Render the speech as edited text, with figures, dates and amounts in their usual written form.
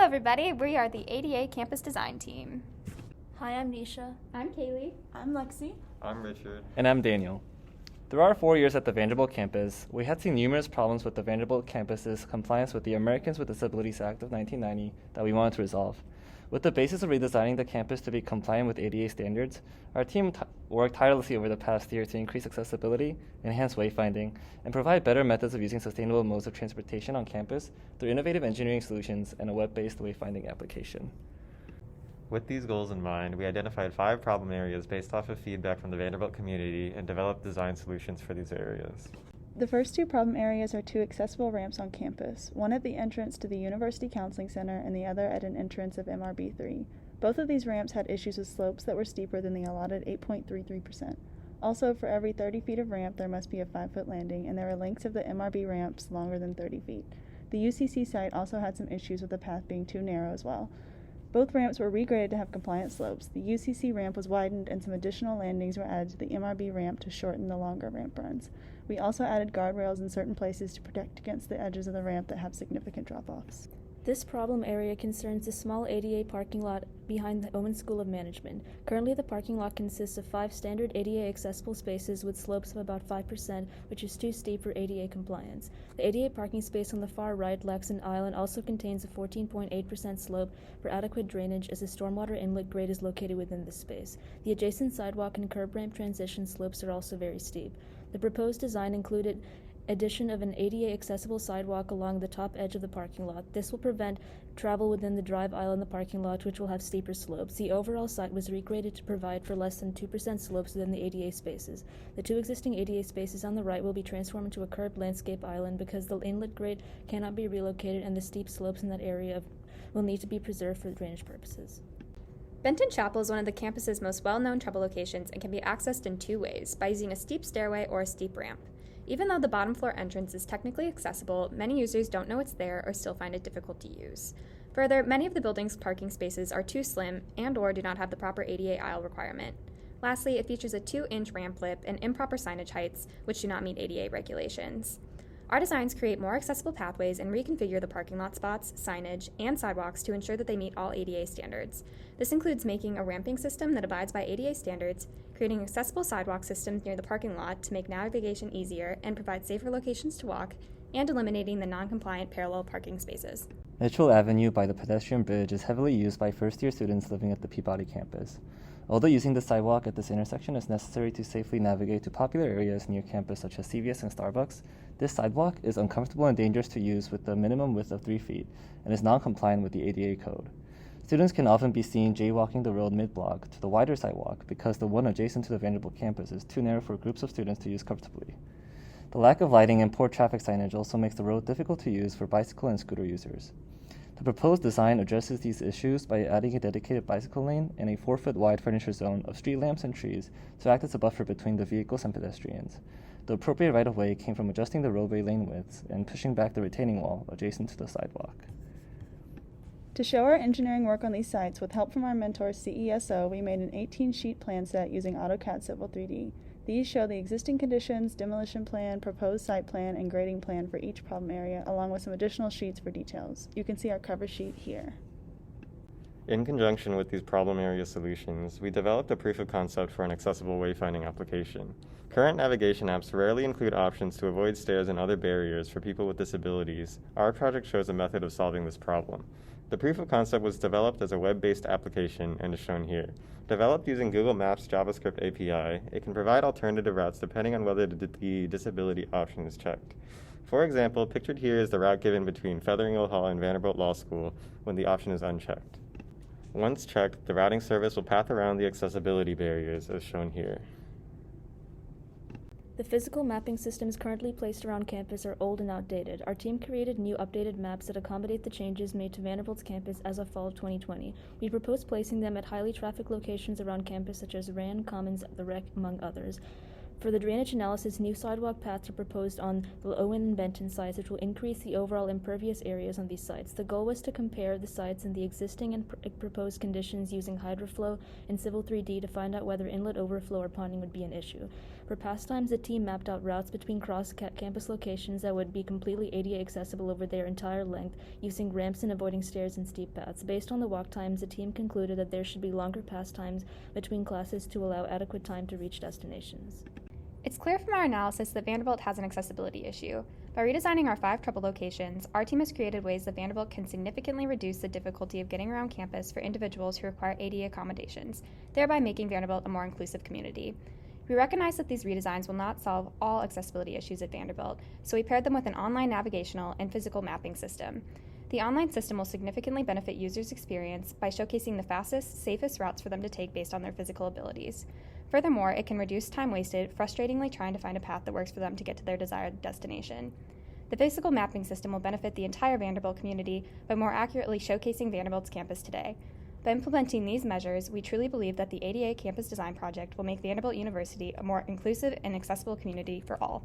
everybody. We are the ADA Campus Design Team. Hi, I'm Nisha. I'm Kailey. I'm Lexi. I'm Richard. And I'm Daniel. Through our 4 years at the Vanderbilt campus, we had seen numerous problems with the Vanderbilt campus's compliance with the Americans with Disabilities Act of 1990 that we wanted to resolve. With the basis of redesigning the campus to be compliant with ADA standards, our team worked tirelessly over the past year to increase accessibility, enhance wayfinding, and provide better methods of using sustainable modes of transportation on campus through innovative engineering solutions and a web-based wayfinding application. With these goals in mind, we identified 5 problem areas based off of feedback from the Vanderbilt community and developed design solutions for these areas. The first 2 problem areas are 2 accessible ramps on campus, one at the entrance to the University Counseling Center and the other at an entrance of MRB3. Both of these ramps had issues with slopes that were steeper than the allotted 8.33%. Also, for every 30 feet of ramp, there must be a 5-foot landing, and there are lengths of the MRB ramps longer than 30 feet. The UCC site also had some issues with the path being too narrow as well. Both ramps were regraded to have compliant slopes. The UCC ramp was widened and some additional landings were added to the MRB ramp to shorten the longer ramp runs. We also added guardrails in certain places to protect against the edges of the ramp that have significant drop-offs. This problem area concerns the small ADA parking lot behind the Owen School of Management. Currently, the parking lot consists of 5 standard ADA accessible spaces with slopes of about 5%, which is too steep for ADA compliance. The ADA parking space on the far right lacks an island, also contains a 14.8% slope for adequate drainage as the stormwater inlet grade is located within this space. The adjacent sidewalk and curb ramp transition slopes are also very steep. The proposed design included addition of an ADA accessible sidewalk along the top edge of the parking lot. This will prevent travel within the drive aisle in the parking lot, which will have steeper slopes. The overall site was regraded to provide for less than 2% slopes within the ADA spaces. The 2 existing ADA spaces on the right will be transformed into a curved landscape island because the inlet grade cannot be relocated and the steep slopes in that area will need to be preserved for drainage purposes. Benton Chapel is one of the campus's most well-known trouble locations and can be accessed in 2 ways, by using a steep stairway or a steep ramp. Even though the bottom floor entrance is technically accessible, many users don't know it's there or still find it difficult to use. Further, many of the building's parking spaces are too slim and/or do not have the proper ADA aisle requirement. Lastly, it features a 2-inch ramp lip and improper signage heights, which do not meet ADA regulations. Our designs create more accessible pathways and reconfigure the parking lot spots, signage, and sidewalks to ensure that they meet all ADA standards. This includes making a ramping system that abides by ADA standards, creating accessible sidewalk systems near the parking lot to make navigation easier and provide safer locations to walk, and eliminating the non-compliant parallel parking spaces. Mitchell Avenue by the pedestrian bridge is heavily used by first-year students living at the Peabody campus. Although using the sidewalk at this intersection is necessary to safely navigate to popular areas near campus such as CVS and Starbucks, this sidewalk is uncomfortable and dangerous to use with a minimum width of 3 feet and is non-compliant with the ADA code. Students can often be seen jaywalking the road mid-block to the wider sidewalk because the one adjacent to the Vanderbilt campus is too narrow for groups of students to use comfortably. The lack of lighting and poor traffic signage also makes the road difficult to use for bicycle and scooter users. The proposed design addresses these issues by adding a dedicated bicycle lane and a 4-foot wide furniture zone of street lamps and trees to act as a buffer between the vehicles and pedestrians. The appropriate right-of-way came from adjusting the roadway lane widths and pushing back the retaining wall adjacent to the sidewalk. To show our engineering work on these sites, with help from our mentor CESO, we made an 18-sheet plan set using AutoCAD Civil 3D. These show the existing conditions, demolition plan, proposed site plan, and grading plan for each problem area, along with some additional sheets for details. You can see our cover sheet here. In conjunction with these problem area solutions, we developed a proof of concept for an accessible wayfinding application. Current navigation apps rarely include options to avoid stairs and other barriers for people with disabilities. Our project shows a method of solving this problem. The proof of concept was developed as a web-based application and is shown here. Developed using Google Maps JavaScript API, it can provide alternative routes depending on whether the disability option is checked. For example, pictured here is the route given between Featheringhall Hall and Vanderbilt Law School when the option is unchecked. Once checked, the routing service will path around the accessibility barriers as shown here. The physical mapping systems currently placed around campus are old and outdated. Our team created new updated maps that accommodate the changes made to Vanderbilt's campus as of fall of 2020. We propose placing them at highly trafficked locations around campus such as Rand, Commons, the Rec, among others. For the drainage analysis, new sidewalk paths are proposed on the Owen and Benton sites, which will increase the overall impervious areas on these sites. The goal was to compare the sites and the existing and proposed conditions using hydroflow and Civil 3D to find out whether inlet overflow or ponding would be an issue. For pastimes, the team mapped out routes between cross-campus locations that would be completely ADA accessible over their entire length, using ramps and avoiding stairs and steep paths. Based on the walk times, the team concluded that there should be longer pastimes between classes to allow adequate time to reach destinations. It's clear from our analysis that Vanderbilt has an accessibility issue. By redesigning our 5 trouble locations, our team has created ways that Vanderbilt can significantly reduce the difficulty of getting around campus for individuals who require ADA accommodations, thereby making Vanderbilt a more inclusive community. We recognize that these redesigns will not solve all accessibility issues at Vanderbilt, so we paired them with an online navigational and physical mapping system. The online system will significantly benefit users' experience by showcasing the fastest, safest routes for them to take based on their physical abilities. Furthermore, it can reduce time wasted frustratingly trying to find a path that works for them to get to their desired destination. The physical mapping system will benefit the entire Vanderbilt community by more accurately showcasing Vanderbilt's campus today. By implementing these measures, we truly believe that the ADA Campus Design Project will make Vanderbilt University a more inclusive and accessible community for all.